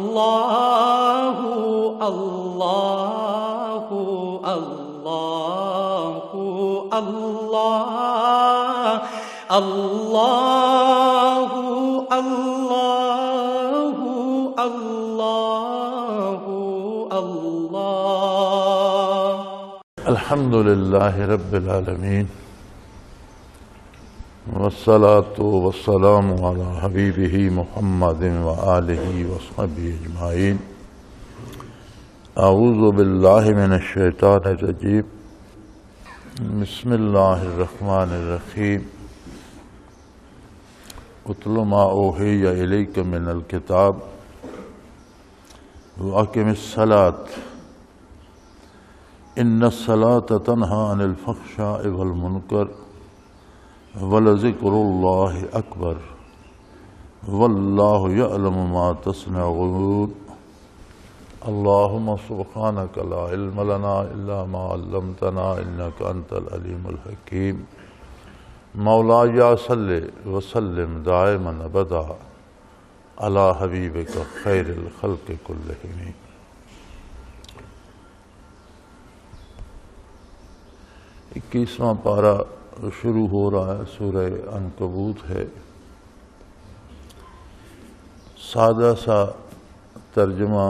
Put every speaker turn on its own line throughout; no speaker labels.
اللہ اللہ اللہ اللہ اللہ اللہ اللہ اللہ۔
الحمد للہ رب العالمین والصلاة والسلام علی حبیبہ محمد وآلہ وصحبہ اجمعین۔ اعوذ باللہ من الشیطان الرجیم، بسم اللہ الرحمن الرحیم۔ اتل ما اوحی الیک من الکتاب واقم الصلاۃ ان الصلاۃ تنہی عن الفحشاء والمنکر ولذکر اللہ اکبر واللہ یعلم ما تصنعون۔ اللہم سبحانک لا علم لنا الا ما علمتنا انک انت العلیم الحکیم۔ مولایا صلی وسلم دائما ابدا علی حبیبک خیر الخلق کلہم۔ اکیسواں پارہ شروع ہو رہا ہے، سورہ عنکبوت ہے۔ سادہ سا ترجمہ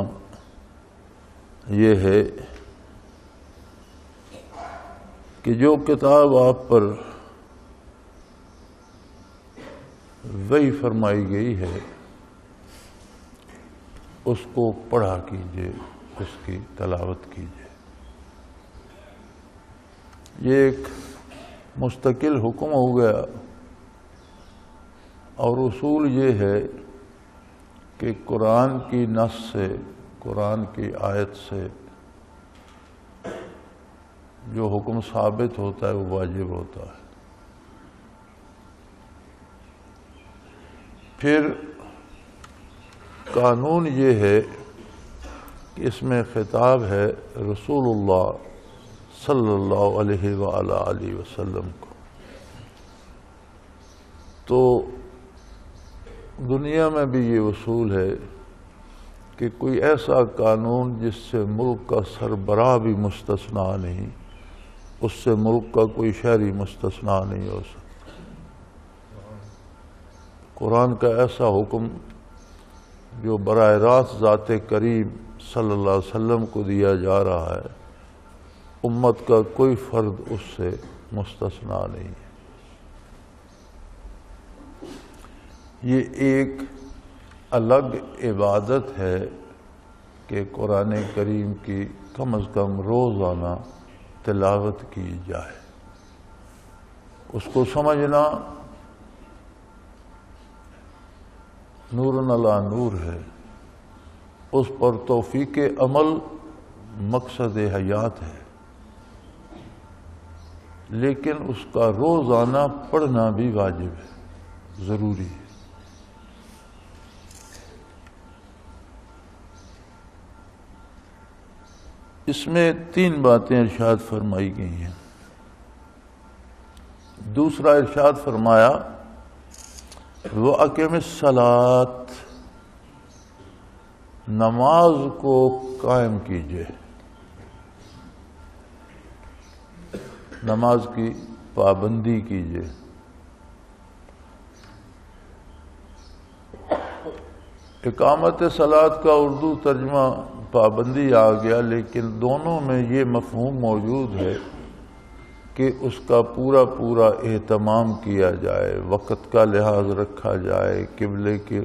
یہ ہے کہ جو کتاب آپ پر وحی فرمائی گئی ہے اس کو پڑھا کیجئے، اس کی تلاوت کیجئے۔ یہ ایک مستقل حکم ہو گیا، اور اصول یہ ہے کہ قرآن کی نص سے، قرآن کی آیت سے جو حکم ثابت ہوتا ہے وہ واجب ہوتا ہے۔ پھر قانون یہ ہے کہ اس میں خطاب ہے رسول اللہ صلی اللہ علیہ وآلہ وسلم کو۔ تو دنیا میں بھی یہ اصول ہے کہ کوئی ایسا قانون جس سے ملک کا سربراہ بھی مستثنیٰ نہیں، اس سے ملک کا کوئی شہری مستثنیٰ نہیں ہو سکتا۔ قرآن کا ایسا حکم جو براہ راست ذات کریم صلی اللہ علیہ وسلم کو دیا جا رہا ہے، امت کا کوئی فرد اس سے مستثنیٰ نہیں ہے۔ یہ ایک الگ عبادت ہے کہ قرآن کریم کی کم از کم روزانہ تلاوت کی جائے۔ اس کو سمجھنا نور علی نور ہے، اس پر توفیق عمل مقصد حیات ہے، لیکن اس کا روزانہ پڑھنا بھی واجب ہے، ضروری ہے۔ اس میں 3 باتیں ارشاد فرمائی گئی ہیں۔ دوسرا ارشاد فرمایا وَأَقِمِ الصَّلَاةَ، نماز کو قائم کیجئے، نماز کی پابندی کیجئے۔ اقامت صلاۃ کا اردو ترجمہ پابندی آ گیا، لیکن دونوں میں یہ مفہوم موجود ہے کہ اس کا پورا پورا اہتمام کیا جائے، وقت کا لحاظ رکھا جائے، قبلے کے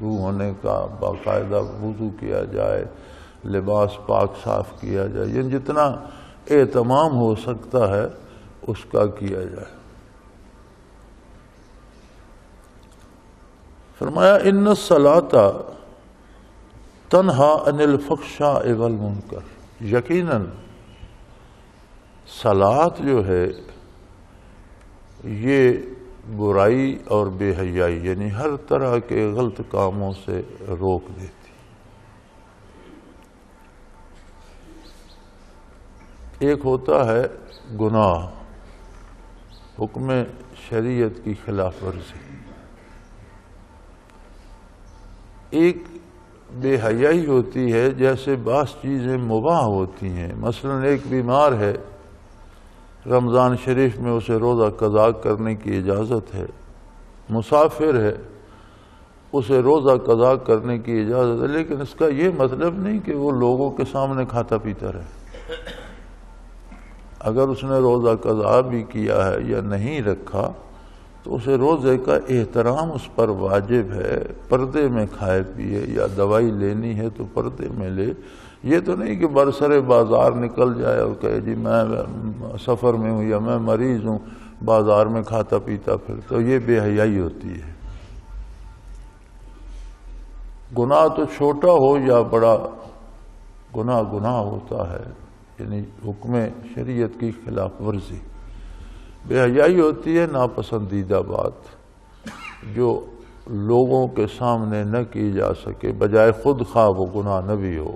روح ہونے کا باقاعدہ وضو کیا جائے، لباس پاک صاف کیا جائے، یہ جتنا اہتمام ہو سکتا ہے اس کا کیا جائے۔ فرمایا ان الصلاۃ تنہی عن الفحشاء والمنکر، یقیناً صلاۃ جو ہے یہ برائی اور بے حیائی یعنی ہر طرح کے غلط کاموں سے روک دیتی۔ ایک ہوتا ہے گناہ، حکم شریعت کی خلاف ورزی، ایک بے حیائی ہوتی ہے جیسے بعض چیزیں مباح ہوتی ہیں. مثلا ایک بیمار ہے، رمضان شریف میں اسے روزہ قضا کرنے کی اجازت ہے. مسافر ہے، اسے روزہ قضا کرنے کی اجازت ہے، لیکن اس کا یہ مطلب نہیں کہ وہ لوگوں کے سامنے کھاتا پیتا رہے. اگر اس نے روزہ قضا بھی کیا ہے یا نہیں رکھا تو اسے روزے کا احترام اس پر واجب ہے. پردے میں کھائے پیے، یا دوائی لینی ہے تو پردے میں لے. یہ تو نہیں کہ برسر بازار نکل جائے اور کہے جی میں سفر میں ہوں یا میں مریض ہوں، بازار میں کھاتا پیتا پھر، تو یہ بے حیائی ہوتی ہے. گناہ تو چھوٹا ہو یا بڑا، گناہ ہوتا ہے، یعنی حکم شریعت کی خلاف ورزی. بے حیائی ہوتی ہے ناپسندیدہ بات جو لوگوں کے سامنے نہ کی جا سکے، بجائے خود خواہ وہ گناہ نہ بھی ہو.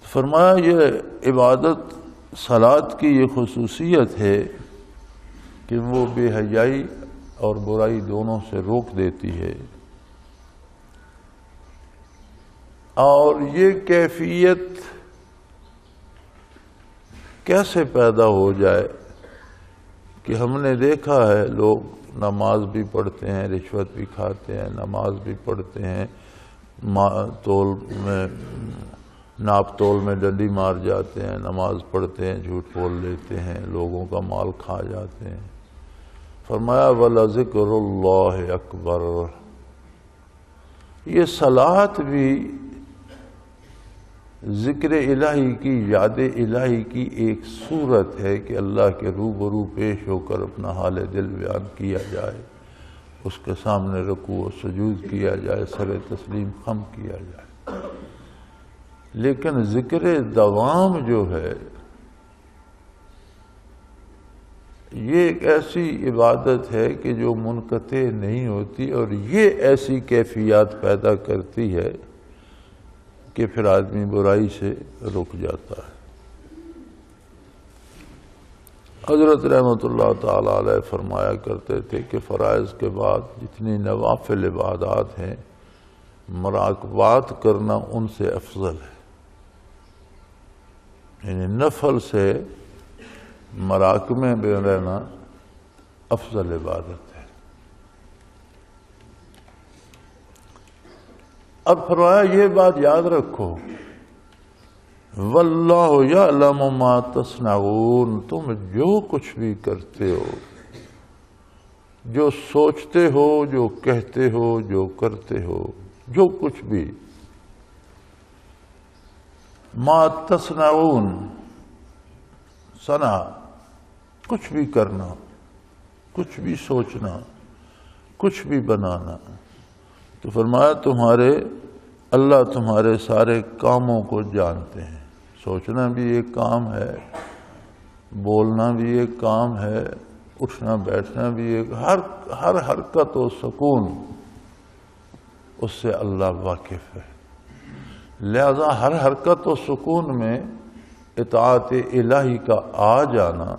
فرمایا یہ عبادت صلاۃ کی یہ خصوصیت ہے کہ وہ بے حیائی اور برائی دونوں سے روک دیتی ہے. اور یہ کیفیت کیسے پیدا ہو جائے کہ ہم نے دیکھا ہے لوگ نماز بھی پڑھتے ہیں، رشوت بھی کھاتے ہیں، نماز بھی پڑھتے ہیں، ناپ تول میں ڈنڈی مار جاتے ہیں، نماز پڑھتے ہیں، جھوٹ بول لیتے ہیں، لوگوں کا مال کھا جاتے ہیں. فرمایا وَلَذِكْرُ اللَّهِ أَكْبَرُ. یہ صلاۃ بھی ذکر الہی کی، یاد الہی کی ایک صورت ہے کہ اللہ کے روبرو پیش ہو کر اپنا حال دل بیان کیا جائے، اس کے سامنے رکوع و سجود کیا جائے، سر تسلیم خم کیا جائے. لیکن ذکر دوام جو ہے یہ ایک ایسی عبادت ہے کہ جو منقطع نہیں ہوتی، اور یہ ایسی کیفیات پیدا کرتی ہے کہ پھر آدمی برائی سے رک جاتا ہے. حضرت رحمۃ اللہ تعالی علیہ فرمایا کرتے تھے کہ فرائض کے بعد جتنی نوافل عبادات ہیں مراقبات کرنا ان سے افضل ہے. یعنی نفل سے مراقبے میں رہنا افضل عبادت ہے. اب فرمایا یہ بات یاد رکھو، واللہ یعلم ما تصنعون. تم جو کچھ بھی کرتے ہو، جو سوچتے ہو، جو کہتے ہو، جو کرتے ہو، جو کچھ بھی، ما تصنعون، صنع، کچھ بھی کرنا، کچھ بھی سوچنا، کچھ بھی بنانا. تو فرمایا اللہ تمہارے سارے کاموں کو جانتے ہیں. سوچنا بھی ایک کام ہے، بولنا بھی ایک کام ہے، اٹھنا بیٹھنا بھی ایک، ہر حرکت و سکون اس سے اللہ واقف ہے. لہذا ہر حرکت و سکون میں اطاعت الہی کا آ جانا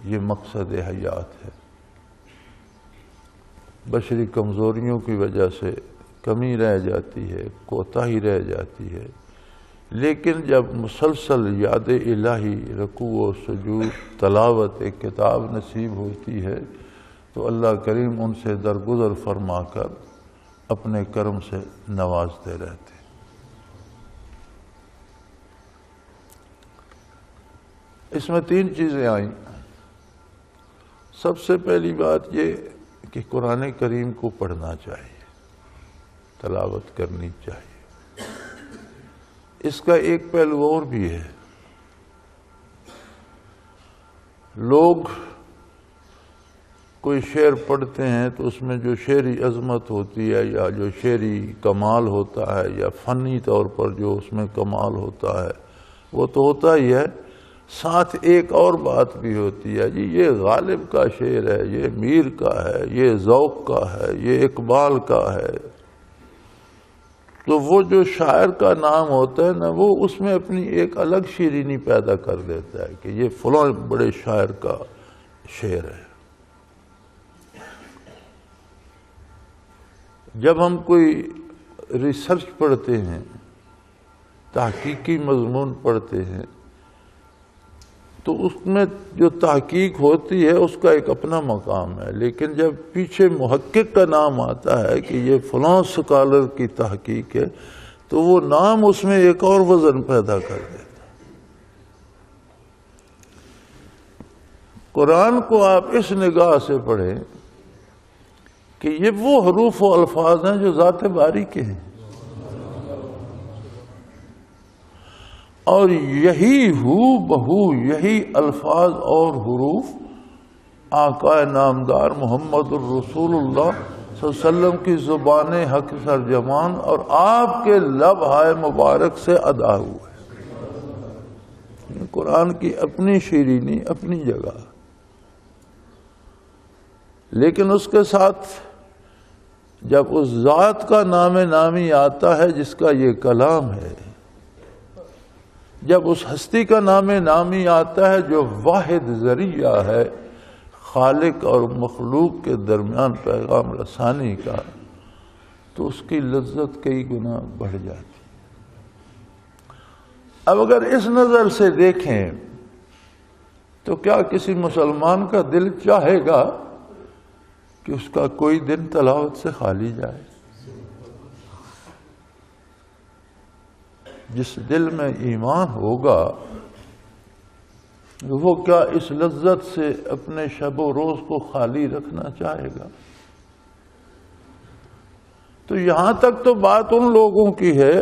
یہ مقصد حیات ہے. بشری کمزوریوں کی وجہ سے کمی رہ جاتی ہے، کوتاہی رہ جاتی ہے، لیکن جب مسلسل یاد الہی، رکوع و سجود، تلاوت ایک کتاب نصیب ہوتی ہے تو اللہ کریم ان سے درگزر فرما کر اپنے کرم سے نوازتے رہتے. اس میں 3 چیزیں آئیں. سب سے پہلی بات یہ کہ قرآن کریم کو پڑھنا چاہیے، تلاوت کرنی چاہیے. اس کا ایک پہلو اور بھی ہے. لوگ کوئی شعر پڑھتے ہیں تو اس میں جو شعری عظمت ہوتی ہے یا جو شعری کمال ہوتا ہے یا فنی طور پر جو اس میں کمال ہوتا ہے وہ تو ہوتا ہی ہے، ساتھ ایک اور بات بھی ہوتی ہے، جی یہ غالب کا شعر ہے، یہ میر کا ہے، یہ ذوق کا ہے، یہ اقبال کا ہے. تو وہ جو شاعر کا نام ہوتا ہے نا، وہ اس میں اپنی ایک الگ شیرینی پیدا کر دیتا ہے کہ یہ فلاں بڑے شاعر کا شعر ہے. جب ہم کوئی ریسرچ پڑھتے ہیں، تحقیقی مضمون پڑھتے ہیں، تو اس میں جو تحقیق ہوتی ہے اس کا ایک اپنا مقام ہے، لیکن جب پیچھے محقق کا نام آتا ہے کہ یہ فلاں سکالر کی تحقیق ہے، تو وہ نام اس میں ایک اور وزن پیدا کر دیتا ہے۔ قرآن کو آپ اس نگاہ سے پڑھیں کہ یہ وہ حروف و الفاظ ہیں جو ذات باری کے ہیں، اور یہی یہی الفاظ اور حروف آقا نامدار محمد الرسول اللہ صلی اللہ علیہ وسلم کی زبان حق ترجمان اور آپ کے لبہائے مبارک سے ادا ہوئے۔ قرآن کی اپنی شیرینی، اپنی جگہ، لیکن اس کے ساتھ جب اس ذات کا نام نامی آتا ہے جس کا یہ کلام ہے، جب اس ہستی کا نام نامی آتا ہے جو واحد ذریعہ ہے خالق اور مخلوق کے درمیان پیغام رسانی کا، تو اس کی لذت کئی گنا بڑھ جاتی۔ اب اگر اس نظر سے دیکھیں تو کیا کسی مسلمان کا دل چاہے گا کہ اس کا کوئی دن تلاوت سے خالی جائے؟ جس دل میں ایمان ہوگا وہ کیا اس لذت سے اپنے شب و روز کو خالی رکھنا چاہے گا؟ تو یہاں تک تو بات ان لوگوں کی ہے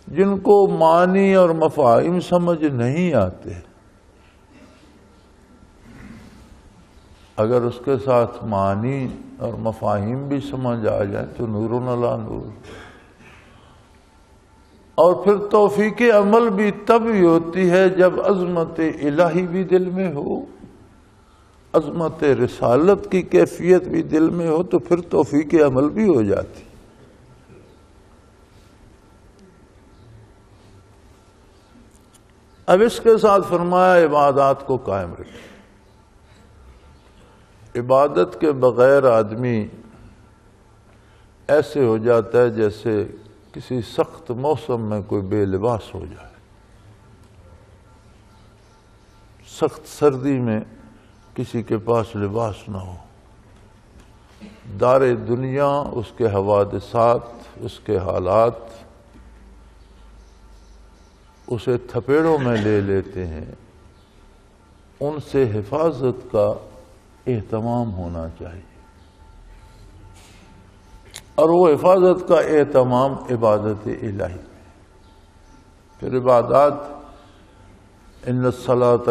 جن کو معنی اور مفاہیم سمجھ نہیں آتے۔ اگر اس کے ساتھ معنی اور مفاہیم بھی سمجھ آ جائیں تو نور علی نور، اور پھر توفیق عمل بھی تب ہی ہوتی ہے جب عظمت الہی بھی دل میں ہو، عظمت رسالت کی کیفیت بھی دل میں ہو، تو پھر توفیق عمل بھی ہو جاتی۔ اب اس کے ساتھ فرمایا عبادات کو قائم رکھیں۔ عبادت کے بغیر آدمی ایسے ہو جاتا ہے جیسے کسی سخت موسم میں کوئی بے لباس ہو جائے۔ سخت سردی میں کسی کے پاس لباس نہ ہو، دار دنیا، اس کے حوادثات، اس کے حالات اسے تھپیڑوں میں لے لیتے ہیں۔ ان سے حفاظت کا اہتمام ہونا چاہیے، اور وہ حفاظت کا اہتمام عبادت الہی میں۔ پھر عبادات، ان الصلاۃ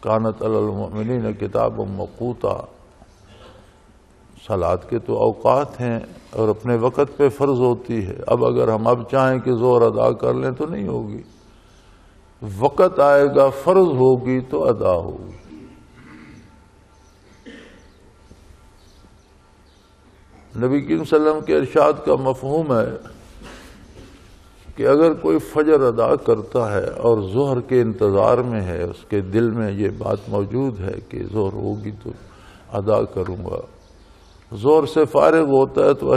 کانت علی المؤمنین کتابا موقوتا، صلاۃ کے تو اوقات ہیں اور اپنے وقت پہ فرض ہوتی ہے۔ اب اگر ہم اب چاہیں کہ زور ادا کر لیں تو نہیں ہوگی، وقت آئے گا، فرض ہوگی تو ادا ہوگی۔ نبی کریم صلی اللہ علیہ وسلم کے ارشاد کا مفہوم ہے کہ اگر کوئی فجر ادا کرتا ہے اور ظہر کے انتظار میں ہے، اس کے دل میں یہ بات موجود ہے کہ ظہر ہوگی تو ادا کروں گا، ظہر سے فارغ ہوتا ہے تو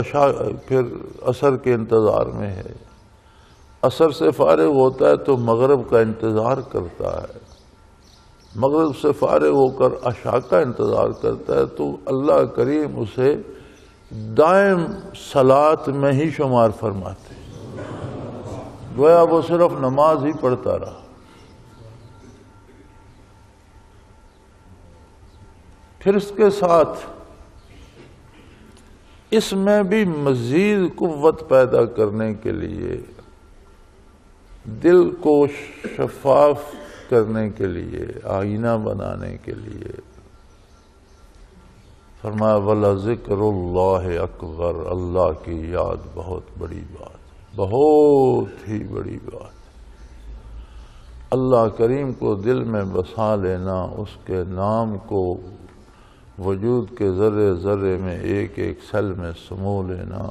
پھر عصر کے انتظار میں ہے، عصر سے فارغ ہوتا ہے تو مغرب کا انتظار کرتا ہے، مغرب سے فارغ ہو کر عشاء کا انتظار کرتا ہے، تو اللہ کریم اسے دائم صلاۃ میں ہی شمار فرماتے، گویا وہ صرف نماز ہی پڑھتا رہا۔ پھر اس کے ساتھ اس میں بھی مزید قوت پیدا کرنے کے لیے، دل کو شفاف کرنے کے لیے، آئینہ بنانے کے لیے فرمایا وَلَذِكْرُ اللَّهِ اکبر، اللہ کی یاد بہت بڑی بات، بہت ہی بڑی بات۔ اللہ کریم کو دل میں بسا لینا، اس کے نام کو وجود کے ذرے ذرے میں، ایک ایک سیل میں سمو لینا،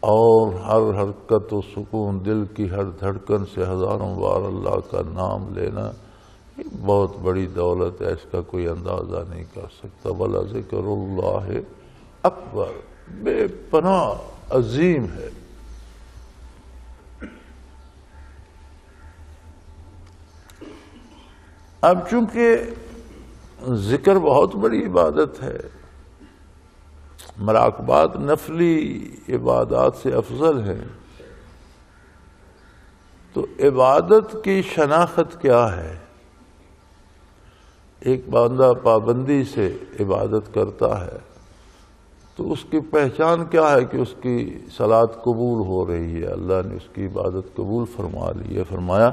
اور ہر حرکت و سکون، دل کی ہر دھڑکن سے ہزاروں بار اللہ کا نام لینا، یہ بہت بڑی دولت ہے، اس کا کوئی اندازہ نہیں کر سکتا۔ وَلَذِكْرُ اللَّهِ اکبر، بے پناہ عظیم ہے۔ اب چونکہ ذکر بہت بڑی عبادت ہے، مراقبات نفلی عبادات سے افضل ہے، تو عبادت کی شناخت کیا ہے؟ ایک بندہ پابندی سے عبادت کرتا ہے تو اس کی پہچان کیا ہے کہ اس کی صلاۃ قبول ہو رہی ہے، اللہ نے اس کی عبادت قبول فرما لی ہے۔ فرمایا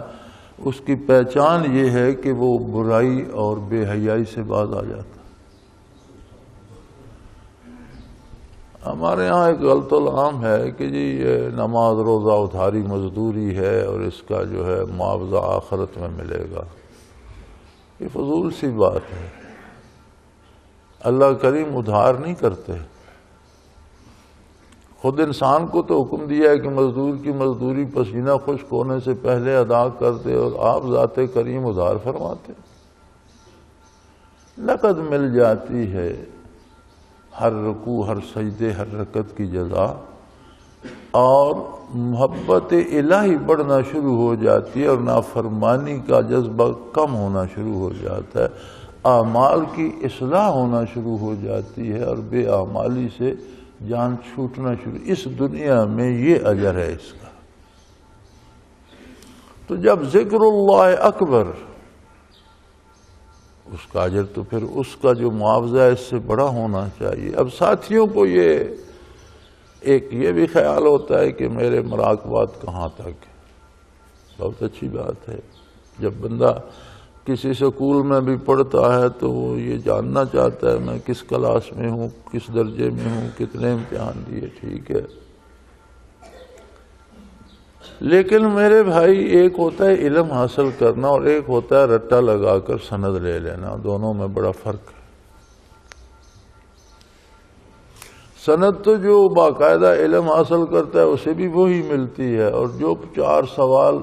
اس کی پہچان یہ ہے کہ وہ برائی اور بے حیائی سے باز آ جاتا۔ ہمارے ہاں ایک غلط العام ہے کہ جی یہ نماز روزہ ادھاری مزدوری ہے اور اس کا جو ہے معاوضہ آخرت میں ملے گا۔ یہ فضول سی بات ہے۔ اللہ کریم ادھار نہیں کرتے۔ خود انسان کو تو حکم دیا ہے کہ مزدور کی مزدوری پسینہ خشک ہونے سے پہلے ادا کر دے، اور آپ ذات کریم ادھار فرماتے۔ نقد مل جاتی ہے، ہر رکوع، ہر سجدے، ہر رکعت کی جزا، اور محبت الہی بڑھنا شروع ہو جاتی ہے اور نافرمانی کا جذبہ کم ہونا شروع ہو جاتا ہے، اعمال کی اصلاح ہونا شروع ہو جاتی ہے اور بے اعمالی سے جان چھوٹنا شروع۔ اس دنیا میں یہ اجر ہے اس کا۔ تو جب ذکر اللہ اکبر، اس کا اجر تو پھر اس کا جو معاوضہ ہے اس سے بڑا ہونا چاہیے۔ اب ساتھیوں کو یہ بھی خیال ہوتا ہے کہ میرے مراقبات کہاں تک ہے۔ بہت اچھی بات ہے۔ جب بندہ کسی سکول میں بھی پڑھتا ہے تو وہ یہ جاننا چاہتا ہے میں کس کلاس میں ہوں، کس درجے میں ہوں، کتنے امتحان دیے، ٹھیک ہے۔ لیکن میرے بھائی، ایک ہوتا ہے علم حاصل کرنا اور ایک ہوتا ہے رٹا لگا کر سند لے لینا، دونوں میں بڑا فرق ہے۔ سند تو جو باقاعدہ علم حاصل کرتا ہے اسے بھی وہی ملتی ہے، اور جو 4 سوال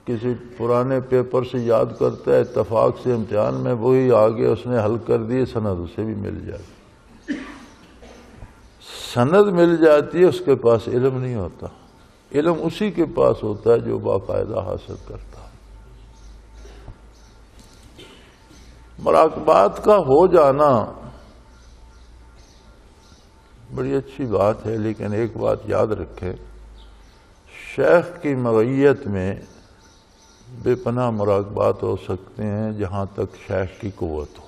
کسی پرانے پیپر سے یاد کرتا ہے اتفاق سے امتحان میں وہی آگے اس نے حل کر دیے، سند اسے بھی مل جاتی۔ سند مل جاتی ہے، اس کے پاس علم نہیں ہوتا۔ علم اسی کے پاس ہوتا ہے جو باقاعدہ حاصل کرتا ہے۔ مراقبات کا ہو جانا بڑی اچھی بات ہے، لیکن ایک بات یاد رکھیں، شیخ کی معیت میں بے پناہ مراقبات ہو سکتے ہیں جہاں تک شیخ کی قوت ہو۔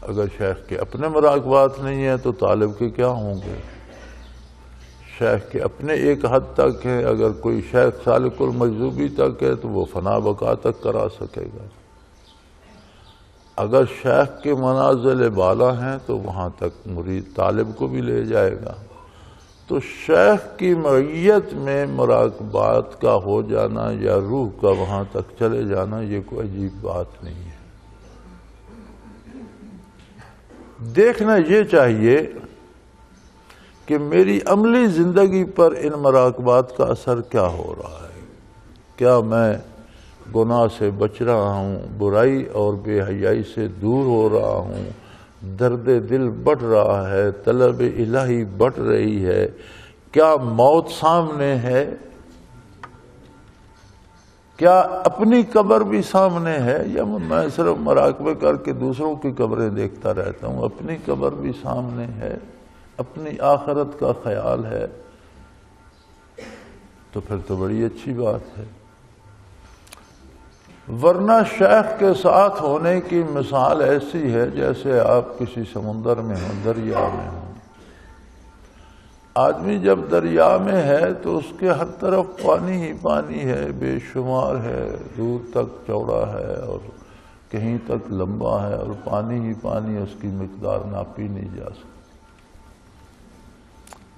اگر شیخ کے اپنے مراقبات نہیں ہیں تو طالب کے کیا ہوں گے؟ شیخ کے اپنے ایک حد تک ہے، اگر کوئی شیخ سالک المجذوبی تک ہے تو وہ فنا بقا تک کرا سکے گا۔ اگر شیخ کے منازل بالا ہیں تو وہاں تک مرید طالب کو بھی لے جائے گا۔ تو شیخ کی معیت میں مراقبات کا ہو جانا یا روح کا وہاں تک چلے جانا یہ کوئی عجیب بات نہیں ہے۔ دیکھنا یہ چاہیے کہ میری عملی زندگی پر ان مراقبات کا اثر کیا ہو رہا ہے۔ کیا میں گناہ سے بچ رہا ہوں، برائی اور بے حیائی سے دور ہو رہا ہوں، درد دل بڑھ رہا ہے، طلب الہی بڑھ رہی ہے، کیا موت سامنے ہے، کیا اپنی قبر بھی سامنے ہے، یا میں صرف مراقبے کر کے دوسروں کی قبریں دیکھتا رہتا ہوں؟ اپنی قبر بھی سامنے ہے، اپنی آخرت کا خیال ہے، تو پھر تو بڑی اچھی بات ہے۔ ورنہ شیخ کے ساتھ ہونے کی مثال ایسی ہے جیسے آپ کسی سمندر میں ہوں، دریا میں ہوں۔ آدمی جب دریا میں ہے تو اس کے ہر طرف پانی ہی پانی ہے، بے شمار ہے، دور تک چوڑا ہے اور کہیں تک لمبا ہے، اور پانی ہی پانی، اس کی مقدار ناپی نہیں جا سکتی۔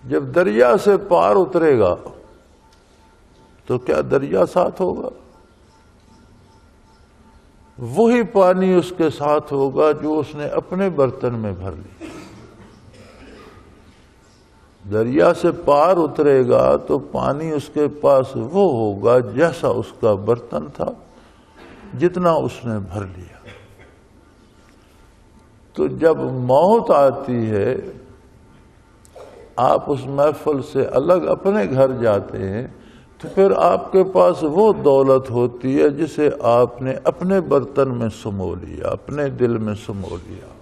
جب دریا سے پار اترے گا تو کیا دریا ساتھ ہوگا؟ وہی پانی اس کے ساتھ ہوگا جو اس نے اپنے برتن میں بھر لی۔ دریا سے پار اترے گا تو پانی اس کے پاس وہ ہوگا جیسا اس کا برتن تھا، جتنا اس نے بھر لیا۔ تو جب موت آتی ہے آپ اس محفل سے الگ اپنے گھر جاتے ہیں تو پھر آپ کے پاس وہ دولت ہوتی ہے جسے آپ نے اپنے برتن میں سمو لیا، اپنے دل میں سمو لیا.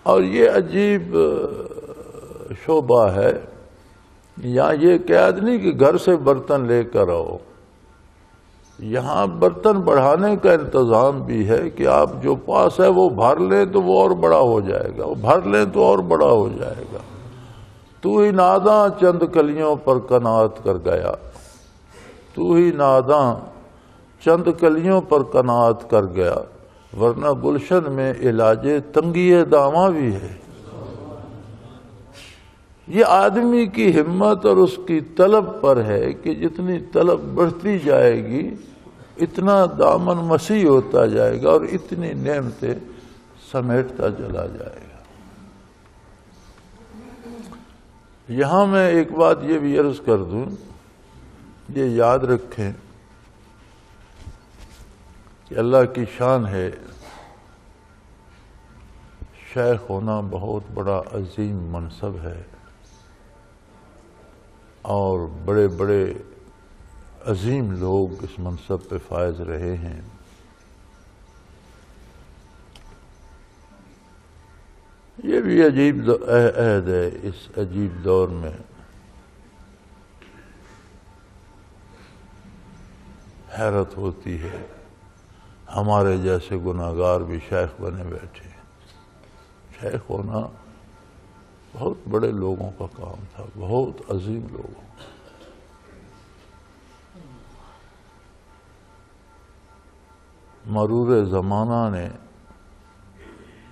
اور یہ عجیب شعبہ ہے. یا یہ قید نہیں کہ گھر سے برتن لے کر آؤ، یہاں برتن بڑھانے کا انتظام بھی ہے کہ آپ جو پاس ہے وہ بھر لیں تو وہ اور بڑا ہو جائے گا، وہ بھر لیں تو اور بڑا ہو جائے گا. تو ہی ناداں چند کلیوں پر قناعت کر گیا، تو ہی ناداں چند کلیوں پر قناعت کر گیا، ورنہ گلشن میں علاج تنگی داماں بھی ہے. یہ آدمی کی ہمت اور اس کی طلب پر ہے کہ جتنی طلب بڑھتی جائے گی اتنا دامن مسیح ہوتا جائے گا اور اتنی نعمتیں سمیٹتا چلا جائے گا. یہاں میں ایک بات یہ بھی عرض کر دوں، یہ یاد رکھیں کہ اللہ کی شان ہے، شیخ ہونا بہت بڑا عظیم منصب ہے اور بڑے بڑے عظیم لوگ اس منصب پہ فائز رہے ہیں. یہ بھی عجیب عہد ہے. اس عجیب دور میں حیرت ہوتی ہے، ہمارے جیسے گناہگار بھی شیخ بنے بیٹھے. شیخ ہونا بہت بڑے لوگوں کا کام تھا، بہت عظیم لوگوں. مرور زمانہ نے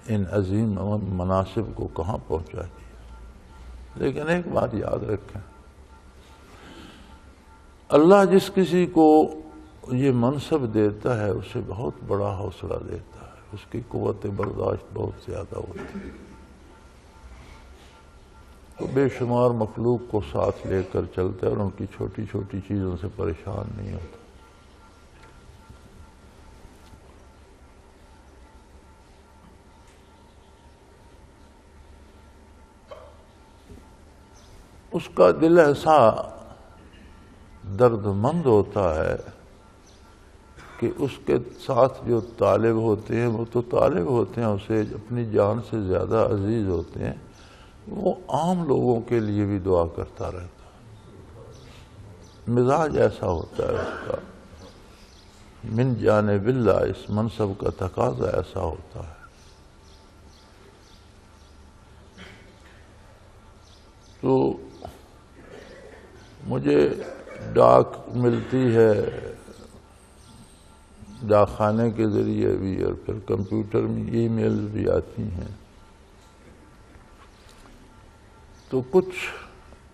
ان عظیم مناصب کو کہاں پہنچا دیا. لیکن ایک بات یاد رکھیں، اللہ جس کسی کو یہ منصب دیتا ہے اسے بہت بڑا حوصلہ دیتا ہے، اس کی قوت برداشت بہت زیادہ ہوتی ہے. تو بے شمار مخلوق کو ساتھ لے کر چلتا ہے اور ان کی چھوٹی چھوٹی چیزوں سے پریشان نہیں ہوتا. اس کا دل ایسا درد مند ہوتا ہے کہ اس کے ساتھ جو طالب ہوتے ہیں وہ تو طالب ہوتے ہیں، اسے اپنی جان سے زیادہ عزیز ہوتے ہیں، وہ عام لوگوں کے لیے بھی دعا کرتا رہتا ہے. مزاج ایسا ہوتا ہے اس کا، من جانب اللہ، اس منصب کا تقاضا ایسا ہوتا ہے. تو مجھے ڈاک ملتی ہے، ڈاک خانے کے ذریعے بھی، اور پھر کمپیوٹر میں ای میل بھی آتی ہیں. تو کچھ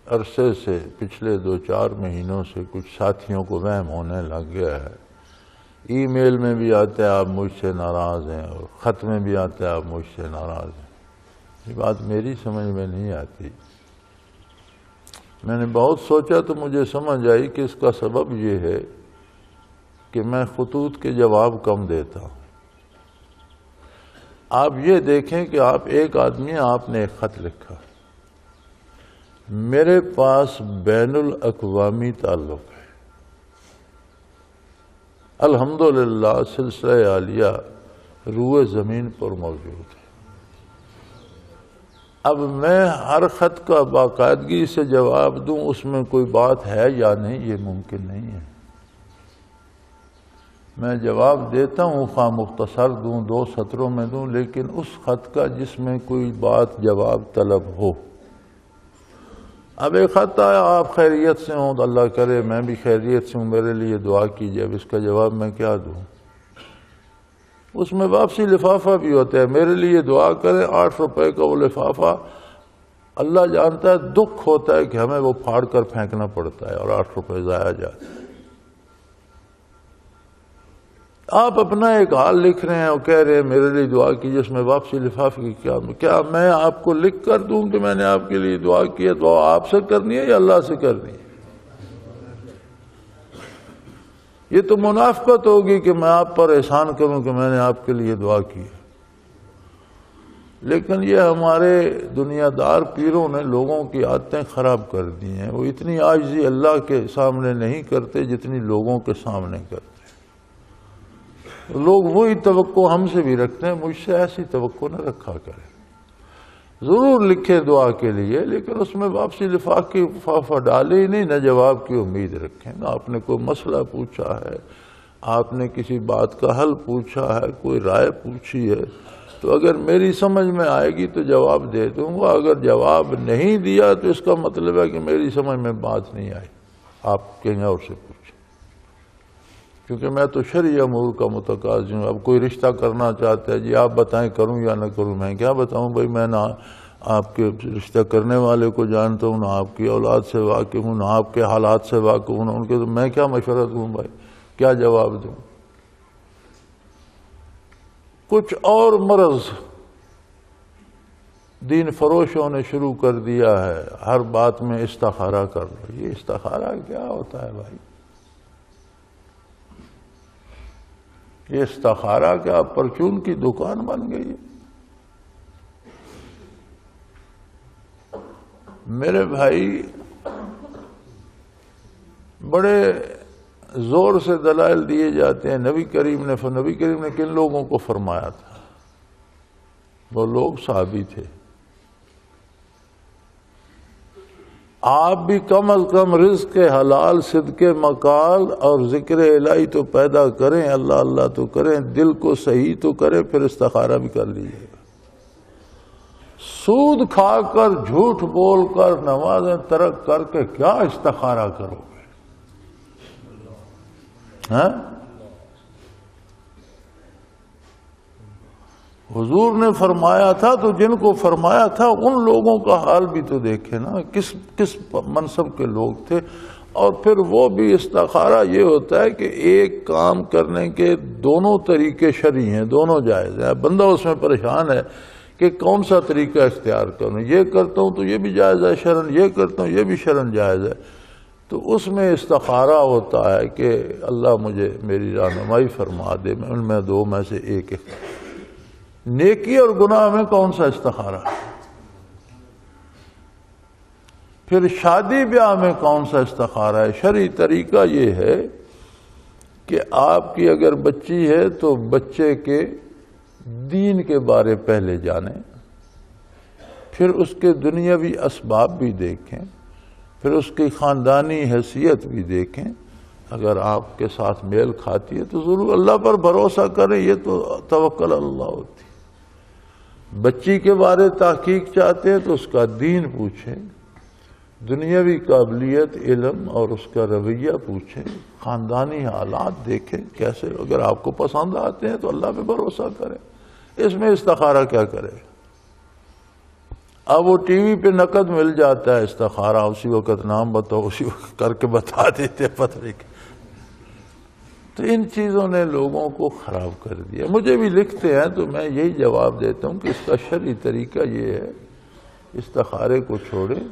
عرصے سے، پچھلے 2-4 مہینوں سے کچھ ساتھیوں کو وہم ہونے لگ گیا ہے. ای میل میں بھی آتا ہے آپ مجھ سے ناراض ہیں، اور خط میں بھی آتا ہے آپ مجھ سے ناراض ہیں. یہ بات میری سمجھ میں نہیں آتی. میں نے بہت سوچا تو مجھے سمجھ آئی کہ اس کا سبب یہ ہے کہ میں خطوط کے جواب کم دیتا ہوں. آپ یہ دیکھیں کہ آپ ایک آدمی، آپ نے ایک خط لکھا، میرے پاس بین الاقوامی تعلق ہے، الحمدللہ سلسلہ عالیہ روئے زمین پر موجود ہے. اب میں ہر خط کا باقاعدگی سے جواب دوں، اس میں کوئی بات ہے یا نہیں، یہ ممکن نہیں ہے. میں جواب دیتا ہوں، خواہ مختصر دوں، 2 سطروں میں دوں، لیکن اس خط کا جس میں کوئی بات جواب طلب ہو. اب ایک خط آیا، آپ خیریت سے ہوں تو اللہ کرے میں بھی خیریت سے ہوں، میرے لیے دعا کیجیے. اب اس کا جواب میں کیا دوں؟ اس میں واپسی لفافہ بھی ہوتا ہے، میرے لیے دعا کریں. 8 روپے کا وہ لفافہ، اللہ جانتا ہے دکھ ہوتا ہے کہ ہمیں وہ پھاڑ کر پھینکنا پڑتا ہے اور 8 روپے ضائع جاتے ہیں. آپ اپنا ایک حال لکھ رہے ہیں اور کہہ رہے ہیں میرے لیے دعا کیجیے، اس میں واپسی لفافے کی کیا میں آپ کو لکھ کر دوں کہ میں نے آپ کے لیے دعا کی ہے؟ دعا آپ سے کرنی ہے یا اللہ سے کرنی ہے؟ یہ تو منافقت ہوگی کہ میں آپ پر احسان کروں کہ میں نے آپ کے لیے دعا کی ہے۔ لیکن یہ ہمارے دنیا دار پیروں نے لوگوں کی عادتیں خراب کر دی ہیں، وہ اتنی عاجزی اللہ کے سامنے نہیں کرتے جتنی لوگوں کے سامنے کرتے۔ لوگ وہی توقع ہم سے بھی رکھتے ہیں، مجھ سے ایسی توقع نہ رکھا کریں۔ ضرور لکھیں دعا کے لیے، لیکن اس میں واپسی لفاف کی فافہ ڈالے ہی نہیں، نہ جواب کی امید رکھیں۔ نہ آپ نے کوئی مسئلہ پوچھا ہے، آپ نے کسی بات کا حل پوچھا ہے، کوئی رائے پوچھی ہے، تو اگر میری سمجھ میں آئے گی تو جواب دے دوں گا، اگر جواب نہیں دیا تو اس کا مطلب ہے کہ میری سمجھ میں بات نہیں آئی، آپ کہیں اور سے پوچھیں۔ کیونکہ میں تو شرعی امور کا متقاضی ہوں۔ اب کوئی رشتہ کرنا چاہتا ہے، جی آپ بتائیں کروں یا نہ کروں، میں کیا بتاؤں بھائی، میں نہ آپ کے رشتہ کرنے والے کو جانتا ہوں، نہ آپ کی اولاد سے واقف ہوں، نہ آپ کے حالات سے واقف ہوں، ان کے تو میں کیا مشورہ دوں بھائی، کیا جواب دوں۔ کچھ اور مرض دین فروشوں نے شروع کر دیا ہے، ہر بات میں استخارہ کر لو۔ یہ استخارہ کیا ہوتا ہے بھائی؟ یہ استخارہ کیا پرچون کی دکان بن گئی ہے؟ میرے بھائی بڑے زور سے دلائل دیے جاتے ہیں نبی کریم نے کن لوگوں کو فرمایا تھا؟ وہ لوگ صحابی تھے۔ آپ بھی کم از کم رزق حلال، صدقے مقال اور ذکر الہی تو پیدا کریں، اللہ اللہ تو کریں، دل کو صحیح تو کریں، پھر استخارہ بھی کر لیجیے گا۔ سود کھا کر، جھوٹ بول کر، نمازیں ترک کر کے کیا استخارہ کرو گے؟ ہاں؟ حضور نے فرمایا تھا تو جن کو فرمایا تھا ان لوگوں کا حال بھی تو دیکھے نا، کس منصب کے لوگ تھے۔ اور پھر وہ بھی استخارہ یہ ہوتا ہے کہ ایک کام کرنے کے دونوں طریقے شرعی ہیں، دونوں جائز ہیں۔ بندہ اس میں پریشان ہے کہ کون سا طریقہ اختیار کروں، یہ کرتا ہوں تو یہ بھی جائز ہے شرعن، یہ کرتا ہوں یہ بھی شرعن جائز ہے۔ تو اس میں استخارہ ہوتا ہے کہ اللہ مجھے میری رہنمائی فرما دے، میں ان میں دو میں سے ایک نیکی اور گناہ میں کون سا استخارہ ہے؟ پھر شادی بیاہ میں کون سا استخارہ ہے؟ شرعی طریقہ یہ ہے کہ آپ کی اگر بچی ہے تو بچے کے دین کے بارے پہلے جانیں، پھر اس کے دنیاوی اسباب بھی دیکھیں، پھر اس کی خاندانی حیثیت بھی دیکھیں۔ اگر آپ کے ساتھ میل کھاتی ہے تو ضرور اللہ پر بھروسہ کریں، یہ تو توکل اللہ ہوتی۔ بچی کے بارے تحقیق چاہتے ہیں تو اس کا دین پوچھیں، دنیاوی قابلیت، علم اور اس کا رویہ پوچھیں، خاندانی حالات دیکھیں کیسے، اگر آپ کو پسند آتے ہیں تو اللہ پہ بھروسہ کریں۔ اس میں استخارہ کیا کرے؟ اب وہ ٹی وی پہ نقد مل جاتا ہے استخارہ، اسی وقت نام بتاؤ، اسی وقت کر کے بتا دیتے پتہ نہیں۔ تو ان چیزوں نے لوگوں کو خراب کر دیا۔ مجھے بھی لکھتے ہیں تو میں یہی جواب دیتا ہوں کہ اس کا شرعی طریقہ یہ ہے، استخارے کو چھوڑیں،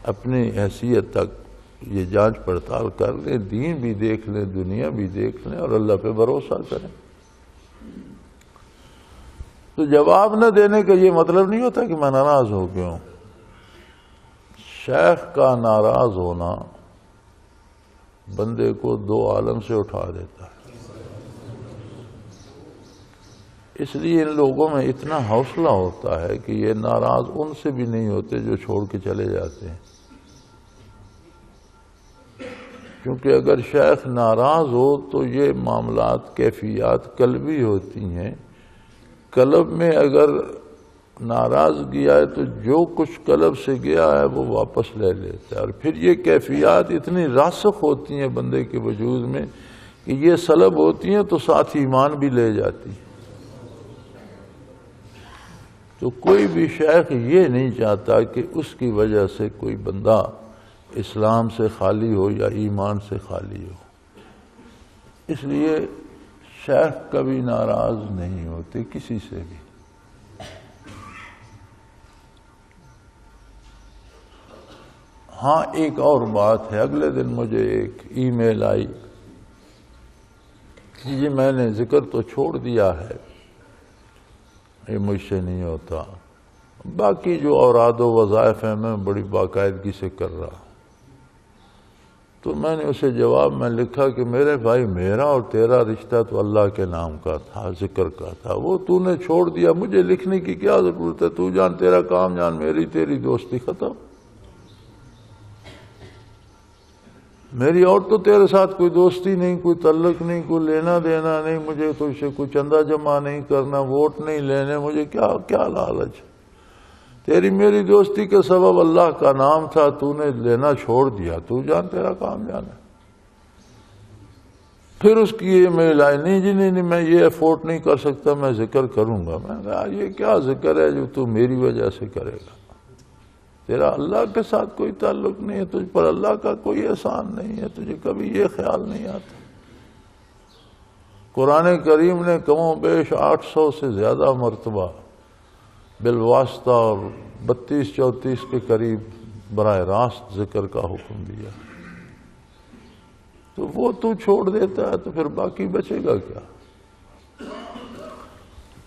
اپنی حیثیت تک یہ جانچ پڑتال کر لیں، دین بھی دیکھ لیں، دنیا بھی دیکھ لیں، اور اللہ پہ بھروسہ کریں۔ تو جواب نہ دینے کا یہ مطلب نہیں ہوتا کہ میں ناراض ہو گیا ہوں۔ شیخ کا ناراض ہونا بندے کو دو عالم سے اٹھا دیتا ہے۔ اس لیے ان لوگوں میں اتنا حوصلہ ہوتا ہے کہ یہ ناراض ان سے بھی نہیں ہوتے جو چھوڑ کے چلے جاتے ہیں۔ کیونکہ اگر شیخ ناراض ہو تو یہ معاملات، کیفیات قلبی ہوتی ہیں۔ قلب میں اگر ناراضگی آئے تو جو کچھ قلب سے گیا ہے وہ واپس لے لیتا ہے، اور پھر یہ کیفیات اتنی راسخ ہوتی ہیں بندے کے وجود میں کہ یہ سلب ہوتی ہیں تو ساتھ ایمان بھی لے جاتی ہیں۔ تو کوئی بھی شیخ یہ نہیں چاہتا کہ اس کی وجہ سے کوئی بندہ اسلام سے خالی ہو یا ایمان سے خالی ہو۔ اس لیے شیخ کبھی ناراض نہیں ہوتے کسی سے بھی۔ ہاں ایک اور بات ہے، اگلے دن مجھے ایک ای میل آئی جی میں نے ذکر تو چھوڑ دیا ہے، یہ مجھ سے نہیں ہوتا، باقی جو اوراد و وظائف ہیں میں بڑی باقاعدگی سے کر رہا۔ تو میں نے اسے جواب میں لکھا کہ میرے بھائی، میرا اور تیرا رشتہ تو اللہ کے نام کا تھا، ذکر کا تھا، وہ تو نے چھوڑ دیا، مجھے لکھنے کی کیا ضرورت ہے؟ تو جان تیرا کام جان، میری تیری دوستی ختم۔ میری اور تو تیرے ساتھ کوئی دوستی نہیں، کوئی تعلق نہیں، کوئی لینا دینا نہیں، مجھے تجھ سے کوئی چندہ جمع نہیں کرنا، ووٹ نہیں لینے، مجھے کیا لالچ؟ تیری میری دوستی کے سبب اللہ کا نام تھا، تو نے لینا چھوڑ دیا، تو جان تیرا کام جانا۔ پھر اس کی یہ میل آئی، نہیں جی نہیں، میں یہ افورڈ نہیں کر سکتا، میں ذکر کروں گا۔ میں نے کہا یہ کیا ذکر ہے جو تو میری وجہ سے کرے گا؟ تیرا اللہ کے ساتھ کوئی تعلق نہیں ہے، تجھ پر اللہ کا کوئی احسان نہیں ہے، تجھے کبھی یہ خیال نہیں آتا۔ قرآن کریم نے کم و بیش 800 سے زیادہ مرتبہ بالواسطہ اور 32-34 کے قریب براہ راست ذکر کا حکم دیا، تو وہ تو چھوڑ دیتا ہے تو پھر باقی بچے گا کیا؟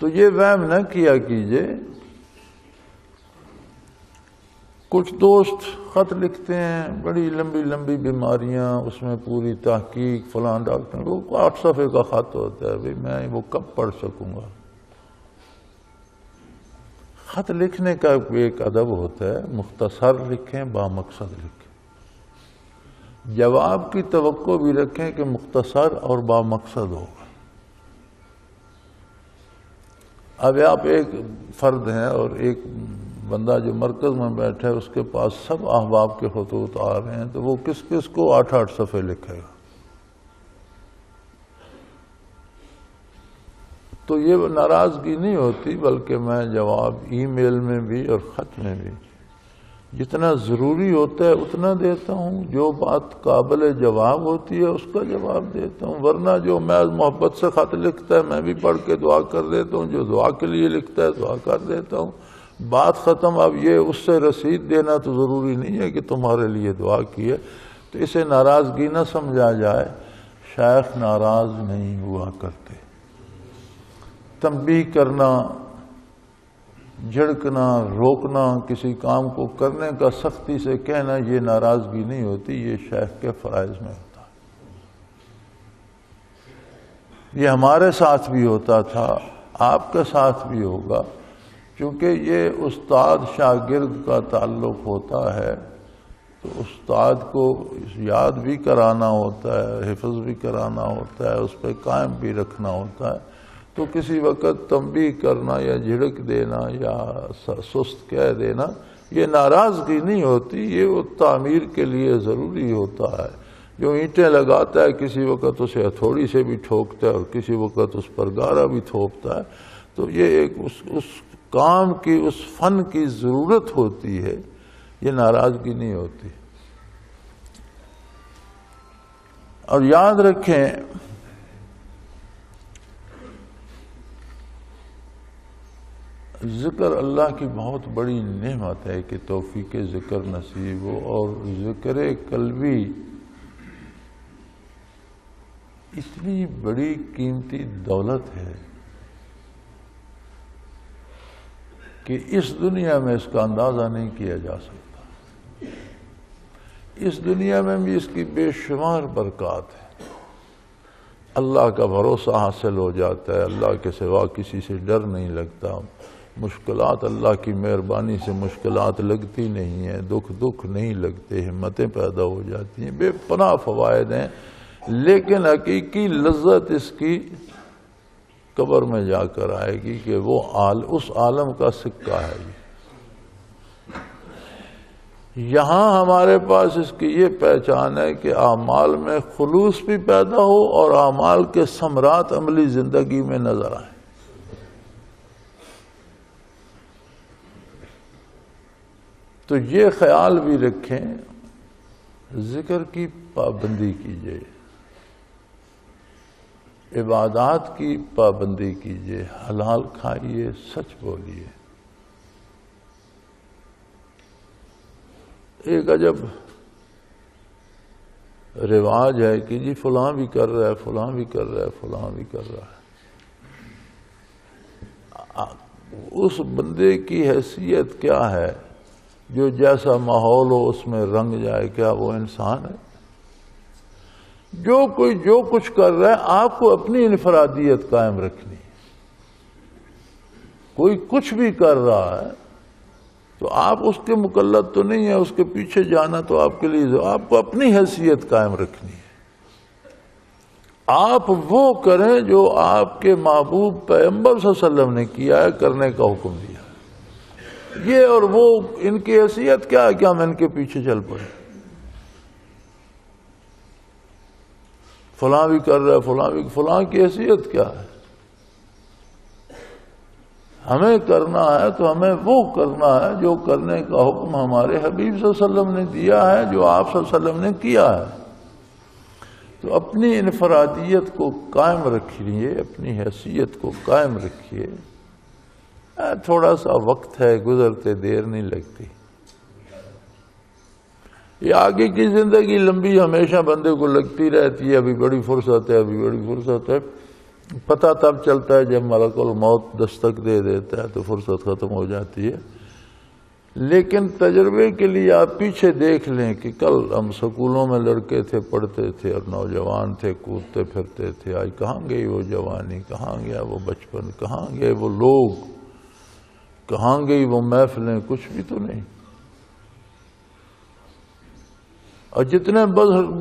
تو یہ وہم نہ کیا کیجئے۔ کچھ دوست خط لکھتے ہیں، بڑی لمبی لمبی بیماریاں، اس میں پوری تحقیق، فلاں ڈاکٹر کو 8 صفحے کا خط ہوتا ہے، بھئی میں وہ کب پڑھ سکوں گا؟ خط لکھنے کا ایک ادب ہوتا ہے، مختصر لکھیں، بامقصد لکھیں، جواب کی توقع بھی رکھیں کہ مختصر اور بامقصد ہوگا۔ اب آپ ایک فرد ہیں اور ایک بندہ جو مرکز میں بیٹھا ہے، اس کے پاس سب احباب کے خطوط آ رہے ہیں، تو وہ کس کس کو 8 صفحے لکھے گا؟ تو یہ ناراضگی نہیں ہوتی، بلکہ میں جواب ای میل میں بھی اور خط میں بھی جتنا ضروری ہوتا ہے اتنا دیتا ہوں، جو بات قابل جواب ہوتی ہے اس کا جواب دیتا ہوں، ورنہ جو محض محبت سے خط لکھتا ہے میں بھی پڑھ کے دعا کر دیتا ہوں، جو دعا کے لیے لکھتا ہے دعا کر دیتا ہوں، بات ختم۔ اب یہ اس سے رسید دینا تو ضروری نہیں ہے کہ تمہارے لیے دعا کی ہے، تو اسے ناراضگی نہ سمجھا جائے۔ شیخ ناراض نہیں ہوا کرتے، تنبیہ کرنا، جھڑکنا، روکنا، کسی کام کو کرنے کا سختی سے کہنا، یہ ناراضگی نہیں ہوتی، یہ شیخ کے فرائض میں ہوتا ہے۔ یہ ہمارے ساتھ بھی ہوتا تھا، آپ کے ساتھ بھی ہوگا، چونکہ یہ استاد شاگرد کا تعلق ہوتا ہے، تو استاد کو یاد بھی کرانا ہوتا ہے، حفظ بھی کرانا ہوتا ہے، اس پہ قائم بھی رکھنا ہوتا ہے، تو کسی وقت تنبیہ کرنا یا جھڑک دینا یا سست کہہ دینا یہ ناراضگی نہیں ہوتی، یہ وہ تعمیر کے لیے ضروری ہوتا ہے۔ جو اینٹیں لگاتا ہے کسی وقت اسے ہتھوڑی سے بھی ٹھوکتا ہے اور کسی وقت اس پر گارا بھی تھوپتا ہے، تو یہ ایک اس کام کی، اس فن کی ضرورت ہوتی ہے، یہ ناراضگی نہیں ہوتی۔ اور یاد رکھیں ذکر اللہ کی بہت بڑی نعمت ہے کہ توفیق ذکر نصیب ہو، اور ذکر قلبی اتنی بڑی قیمتی دولت ہے کہ اس دنیا میں اس کا اندازہ نہیں کیا جا سکتا۔ اس دنیا میں بھی اس کی بے شمار برکات ہے، اللہ کا بھروسہ حاصل ہو جاتا ہے، اللہ کے سوا کسی سے ڈر نہیں لگتا، مشکلات اللہ کی مہربانی سے مشکلات لگتی نہیں ہیں، دکھ نہیں لگتے، ہمتیں پیدا ہو جاتی ہیں، بے پناہ فوائد ہیں، لیکن حقیقی لذت اس کی قبر میں جا کر آئے گی کہ وہ اس عالم کا سکہ ہے۔ یہاں ہمارے پاس اس کی یہ پہچان ہے کہ اعمال میں خلوص بھی پیدا ہو اور اعمال کے ثمرات عملی زندگی میں نظر آئیں۔ تو یہ خیال بھی رکھیں، ذکر کی پابندی کیجئے، عبادات کی پابندی کیجئے، حلال کھائیے، سچ بولیے۔ ایک عجب رواج ہے کہ جی فلاں بھی کر رہا ہے، فلاں بھی کر رہا ہے، فلاں بھی کر رہا ہے. اس بندے کی حیثیت کیا ہے جو جیسا ماحول ہو اس میں رنگ جائے؟ کیا وہ انسان ہے؟ جو کوئی جو کچھ کر رہا ہے آپ کو اپنی انفرادیت قائم رکھنی ہے. کوئی کچھ بھی کر رہا ہے تو آپ اس کے مقلد تو نہیں ہے، اس کے پیچھے جانا تو آپ کے لیے آپ کو اپنی حیثیت قائم رکھنی ہے. آپ وہ کریں جو آپ کے محبوب پیغمبر صلی اللہ علیہ وسلم نے کیا ہے، کرنے کا حکم دیا. یہ اور وہ ان کی حیثیت کیا ہے کہ ہم ان کے پیچھے چل پڑے؟ فلاں بھی کر رہا ہے، فلاں بھی، فلاں کی حیثیت کیا ہے؟ ہمیں کرنا ہے تو ہمیں وہ کرنا ہے جو کرنے کا حکم ہمارے حبیب صلی اللہ علیہ وسلم نے دیا ہے، جو آپ صلی اللہ علیہ وسلم نے کیا ہے. تو اپنی انفرادیت کو قائم رکھیے، اپنی حیثیت کو قائم رکھیے. تھوڑا سا وقت ہے، گزرتے دیر نہیں لگتی. یہ آگے کی زندگی لمبی ہمیشہ بندے کو لگتی رہتی ہے، ابھی بڑی فرصت ہے، ابھی بڑی فرصت ہے. پتہ تب چلتا ہے جب ملک الموت دستک دے دیتا ہے تو فرصت ختم ہو جاتی ہے. لیکن تجربے کے لیے آپ پیچھے دیکھ لیں کہ کل ہم سکولوں میں لڑکے تھے، پڑھتے تھے اور نوجوان تھے، کودتے پھرتے تھے. آج کہاں گئی وہ جوانی، کہاں گیا وہ بچپن، کہاں گئے وہ لوگ، کہاں گئی وہ محفلیں؟ کچھ بھی تو نہیں. اور جتنے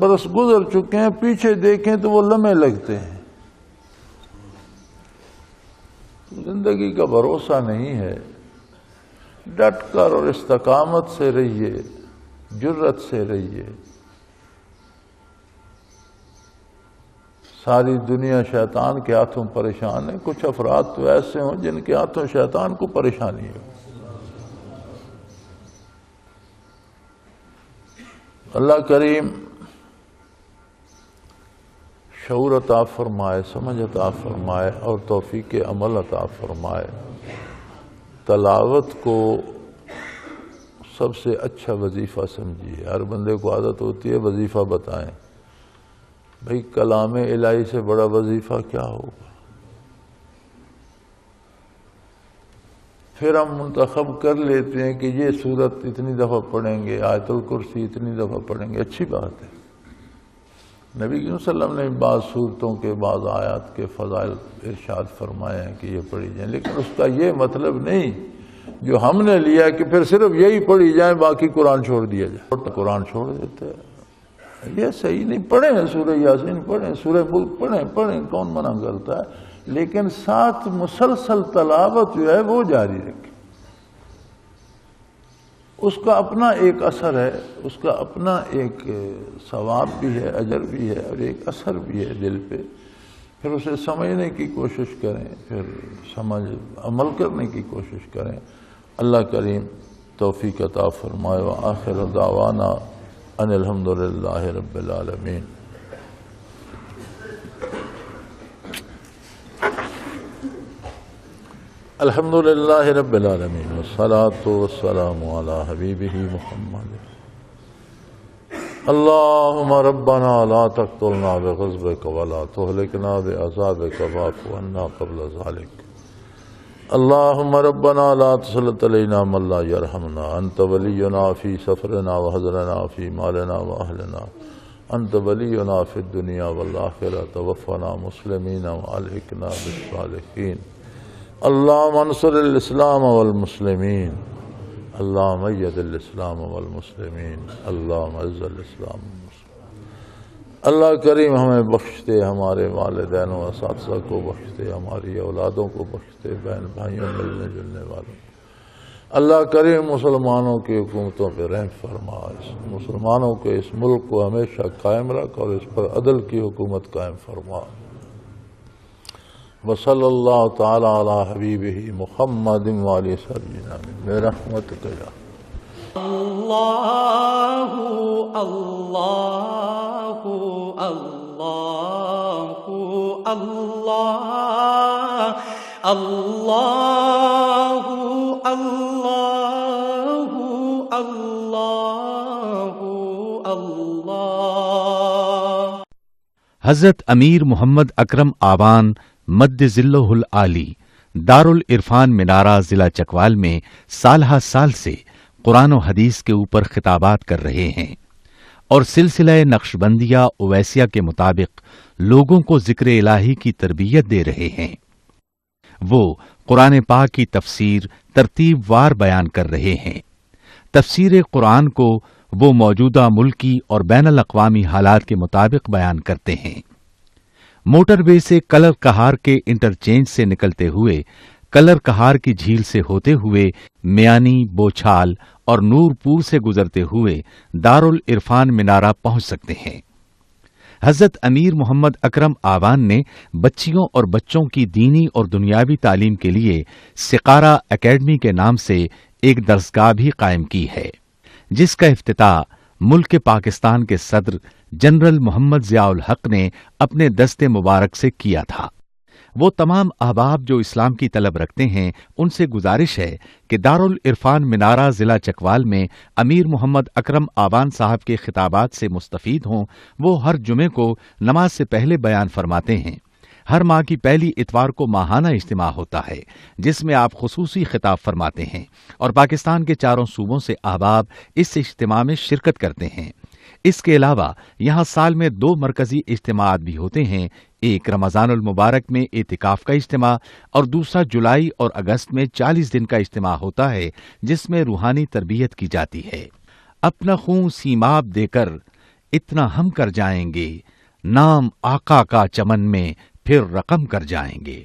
برس گزر چکے ہیں پیچھے دیکھیں تو وہ لمحے لگتے ہیں. زندگی کا بھروسہ نہیں ہے. ڈٹ کر اور استقامت سے رہیے، جرت سے رہیے. ساری دنیا شیطان کے ہاتھوں پریشان ہے. کچھ افراد تو ایسے ہوں جن کے ہاتھوں شیطان کو پریشانی ہو. اللہ کریم شعور عطا فرمائے، سمجھ عطا فرمائے اور توفیق عمل عطا فرمائے. تلاوت کو سب سے اچھا وظیفہ سمجھیے. ہر بندے کو عادت ہوتی ہے وظیفہ بتائیں. بھئی کلام الہی سے بڑا وظیفہ کیا ہوگا؟ پھر ہم منتخب کر لیتے ہیں کہ یہ سورت اتنی دفعہ پڑھیں گے، آیت الکرسی اتنی دفعہ پڑھیں گے. اچھی بات ہے. نبی صلی اللہ علیہ وسلم نے بعض صورتوں کے بعض آیات کے فضائل ارشاد فرمائے ہیں کہ یہ پڑھی جائیں، لیکن اس کا یہ مطلب نہیں جو ہم نے لیا کہ پھر صرف یہی پڑھی جائیں، باقی قرآن چھوڑ دیا جائے. قرآن چھوڑ دیتے ہیں، یہ صحیح نہیں. پڑھیں سورہ یاسین، پڑھیں سورہ ملک، پڑھیں، کون منع کرتا ہے؟ لیکن ساتھ مسلسل تلاوت جو ہے وہ جاری رکھیں. اس کا اپنا ایک اثر ہے، اس کا اپنا ایک ثواب بھی ہے، اجر بھی ہے، اور ایک اثر بھی ہے دل پہ. پھر اسے سمجھنے کی کوشش کریں، پھر عمل کرنے کی کوشش کریں. اللہ کریم توفیق عطا فرمائے. وآخر دعوانا ان الحمدللہ رب العالمین. الحمدللہ رب العالمین والصلاة والسلام علی حبیبہ محمد. اللہم ربنا لا تقتلنا بغضبک ولا تہلکنا بعذابک واعف عنا قبل ذلک. اللہم ربنا لا تسلط علینا من لا یرحمنا. انت ولینا فی سفرنا وحضرنا فی مالنا واہلنا. انت ولینا فی الدنیا والآخرہ. توفنا مسلمین والحقنا بالصالحین. اللہم انصر الاسلام والمسلمین. اللہم اید الاسلام والمسلمین. اللہم عز الاسلام والمسلمین. اللہ کریم ہمیں بخش دے، ہمارے والدین و اساتذہ کو بخش دے، ہماری اولادوں کو بخش دے، بہن بھائیوں ملنے جلنے والوں. اللہ کریم مسلمانوں کی حکومتوں پہ رحم فرما. مسلمانوں کے اس ملک کو ہمیشہ قائم رکھ اور اس پر عدل کی حکومت قائم فرما. وصلی اللہ تعالی علی حبیبہ محمد وآلہ سیدنا برحمتک یا
اللہ اللہ اللہ اللہ اللہ اللہ اللہ اللہ
حضرت امیر محمد اکرم آوان مد ذلہ العالی دارالعرفان منارہ ضلع چکوال میں سالہ سال سے قرآن و حدیث کے اوپر خطابات کر رہے ہیں اور سلسلہ نقشبندیہ اویسیہ کے مطابق لوگوں کو ذکر الہی کی تربیت دے رہے ہیں۔ وہ قرآن پاک کی تفسیر ترتیب وار بیان کر رہے ہیں۔ تفسیر قرآن کو وہ موجودہ ملکی اور بین الاقوامی حالات کے مطابق بیان کرتے ہیں۔ موٹر وے سے کلر کہار کے انٹرچینج سے نکلتے ہوئے کلر کہار کی جھیل سے ہوتے ہوئے میانی، بوچھال اور نور پور سے گزرتے ہوئے دارالعرفان منارہ پہنچ سکتے ہیں۔ حضرت امیر محمد اکرم آوان نے بچیوں اور بچوں کی دینی اور دنیاوی تعلیم کے لیے سقارہ اکیڈمی کے نام سے ایک درسگاہ بھی قائم کی ہے، جس کا افتتاح ملک پاکستان کے صدر جنرل محمد ضیاء الحق نے اپنے دست مبارک سے کیا تھا۔ وہ تمام احباب جو اسلام کی طلب رکھتے ہیں ان سے گزارش ہے کہ دارالعرفان منارہ ضلع چکوال میں امیر محمد اکرم آوان صاحب کے خطابات سے مستفید ہوں۔ وہ ہر جمعے کو نماز سے پہلے بیان فرماتے ہیں۔ ہر ماہ کی پہلی اتوار کو ماہانہ اجتماع ہوتا ہے جس میں آپ خصوصی خطاب فرماتے ہیں اور پاکستان کے چاروں صوبوں سے احباب اس اجتماع میں شرکت کرتے ہیں۔ اس کے علاوہ یہاں سال میں 2 مرکزی اجتماعات بھی ہوتے ہیں، ایک رمضان المبارک میں اعتکاف کا اجتماع اور دوسرا جولائی اور اگست میں 40 دن کا اجتماع ہوتا ہے جس میں روحانی تربیت کی جاتی ہے۔ اپنا خون سیماب دے کر اتنا ہم کر جائیں گے، نام آقا کا چمن میں پھر رقم کر جائیں گے۔